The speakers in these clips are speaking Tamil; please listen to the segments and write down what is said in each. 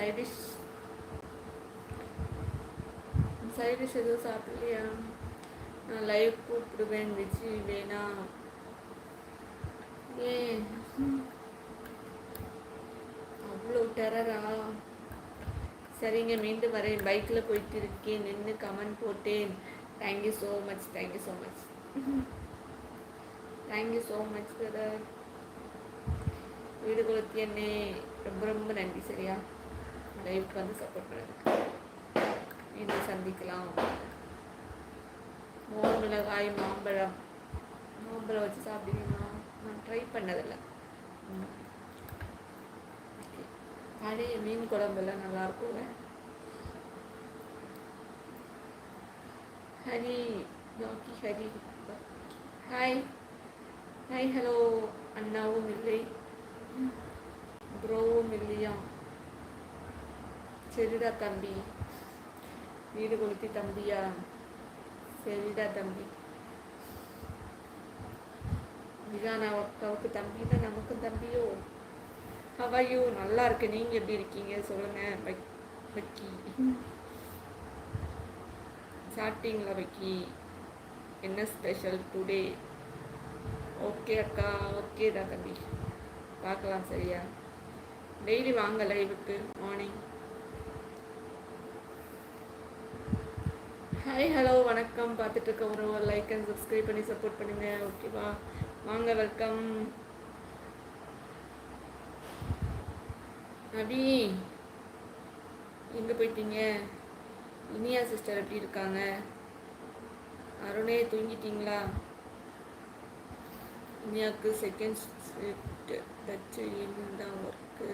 சைடிஷ் சைடிஷ் எதுவும் சாப்பிடலையா? நான் லைவ் கூப்பிடுவேன் விஜி வேணா. ஏன் அவ்வளோ டெரரா? சரிங்க, மீண்டும் வரேன். பைக்கில் போயிட்டு இருக்கேன், நின்று கமெண்ட் போட்டேன். Thank you so much, thank you so much, thank you so much brother. வீடு கொளுத்தி என்னே ரொம்ப ரொம்ப நன்றி. சரியா, லைவுக்கு வந்து சப்போர்ட் பண்ணுறதுக்கு. மீண்டும் சந்திக்கலாம். மோர் மிளகாய் மாம்பழம் வச்சு சாப்பிடுவீங்களா? நான் ட்ரை பண்ணதில்லை. பழைய மீன் குழம்புலாம் நல்லாயிருக்குங்க. ஹரி யோகி ஹரி ஹாய் ஹாய் ஹலோ. அண்ணாவும் இல்லை, ப்ரோவும் இல்லையா? சரிடா தம்பி, வீடு கொளுத்தி தம்பியா? சரிடா தம்பி. விஜானா அக்காவுக்கு தம்பி தான், நமக்கும் தம்பியோ? ஹவாயோ? நல்லா இருக்கு. நீங்கள் எப்படி இருக்கீங்க சொல்லுங்கள். பக்கி சாப்பிட்டீங்களா? பக்கி என்ன ஸ்பெஷல் டுடே? ஓகே அக்கா, ஓகே தான் தம்பி, பார்க்கலாம். சரியா, டெய்லி வாங்க லைவுக்கு மார்னிங். ஹாய் ஹலோ வணக்கம். பார்த்துட்டு இருக்க ஒரு லைக் அண்ட் சப்ஸ்கிரைப் பண்ணி சப்போர்ட் பண்ணுங்க. ஓகேவா, வாங்க, வெல்கம். அபி எங்கே போயிட்டீங்க? இனியா சிஸ்டர் எப்படி இருக்காங்க? அருணே தூங்கிட்டீங்களா? இனியாவுக்கு செகண்ட் ஷிஃப்ட் தச்சு தான் ஒர்க்கு.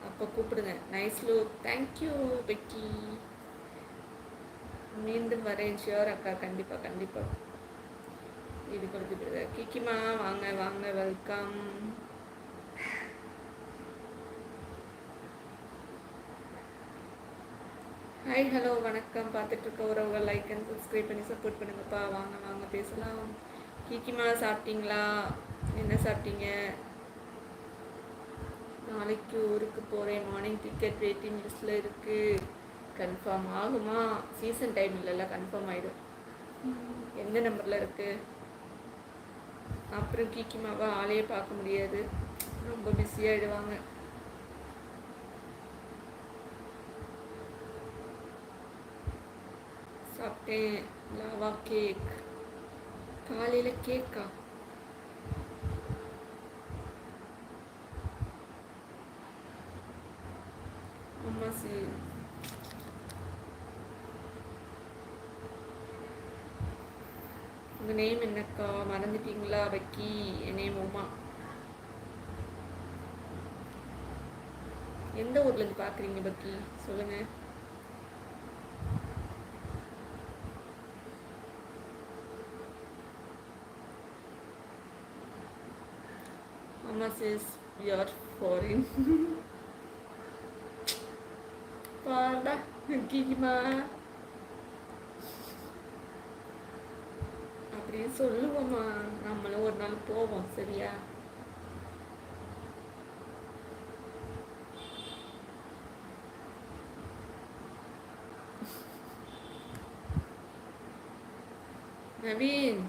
அப்போ கூப்பிடுங்க. Nice look. Thank you Peggy. மீண்டும் வரேன். ஷியோர் அக்கா, கண்டிப்பாக கண்டிப்பாக. இது கொடுத்துட்டு கிக்கிமா வாங்க வாங்க, வெல்கம். ஹாய் ஹலோ வணக்கம். பார்த்துட்டு இருக்க உறவுகள் லைக் அண்ட் சப்ஸ்கிரைப் பண்ணி சப்போர்ட் பண்ணுங்கப்பா. வாங்க வாங்க பேசலாம். கிக்கிமா சாப்பிட்டீங்களா? என்ன சாப்பிட்டீங்க? நாளைக்கு ஊருக்கு போகிறேன். மார்னிங் டிக்கெட் வெயிட்டிங் லிஸ்ட்டில் இருக்குது. கன்ஃபார்ம் ஆகுமா? சீசன் டைம் இல்லைல்ல, கன்ஃபார்ம் ஆகிடும். எந்த நம்பரில் இருக்குது? அப்புறம் கிக்கிமாவை ஆளையே பார்க்க முடியாது, ரொம்ப பிஸியாகிடுவாங்க. சாப்பிட்டேன். Lava cake. காலையில் கேக்கா? அம்மா சரி. உங்கள் நேம் என்னக்கா? மறந்துட்டீங்களா பக்கி? என் நேம் உமா. எந்த ஊர்லேருந்து பார்க்குறீங்க பக்கி சொல்லுங்கள். Mama says we are foreign. பாடா கிக்கிமா அப்படியே சொல்லுவோம்மா. நம்மளும் ஒரு நாள் போவோம். சரியா, நவீன்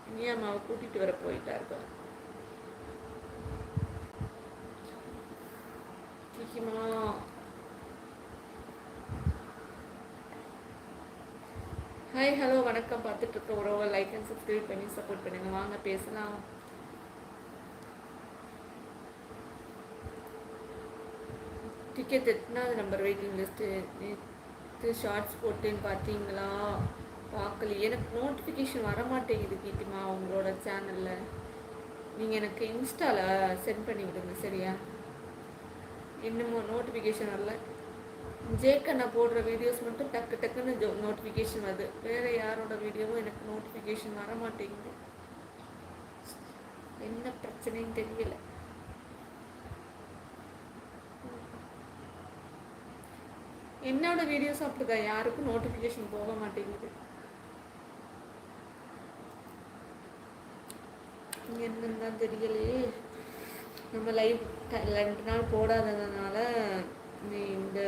இனியா அம்மாவை கூட்டிட்டு வர போயிட்டாருப்பா. கிக்கிமா ஹாய் ஹலோ வணக்கம். பார்த்துட்டு இருக்க உறவை லைக் அண்ட் சப்ஸ்கிரைப் பண்ணி சப்போர்ட் பண்ணுங்க. வாங்க பேசலாம். டிக்கெட் எத்தனாவது நம்பர் வெயிட்டிங் லிஸ்ட்டு? நேற்று ஷார்ட்ஸ் போட்டேன்னு பார்த்தீங்களா? பார்க்கல. எனக்கு நோட்டிஃபிகேஷன் வரமாட்டேங்குது கீட்டிமா உங்களோட சேனலில். நீங்கள் எனக்கு இன்ஸ்டாவில் சென்ட் பண்ணி விடுங்க. சரியா, இன்னமும் நோட்டிஃபிகேஷன் வரல. ஜேக்கண்ணா போடுற வீடியோஸ் மட்டும் டக்கு டக்குன்னு நோட்டிஃபிகேஷன் வருது. வேறு யாரோட வீடியோவும் எனக்கு நோட்டிஃபிகேஷன் வர மாட்டேங்குது. என்ன பிரச்சனைன்னு தெரியல. என்னோட வீடியோஸ் அப்படிதான், யாருக்கும் நோட்டிஃபிகேஷன் போக மாட்டேங்குது. என்னன்னு தான் தெரியலையே. நம்ம லைவ் 2 நாள் போடாததுனால இந்த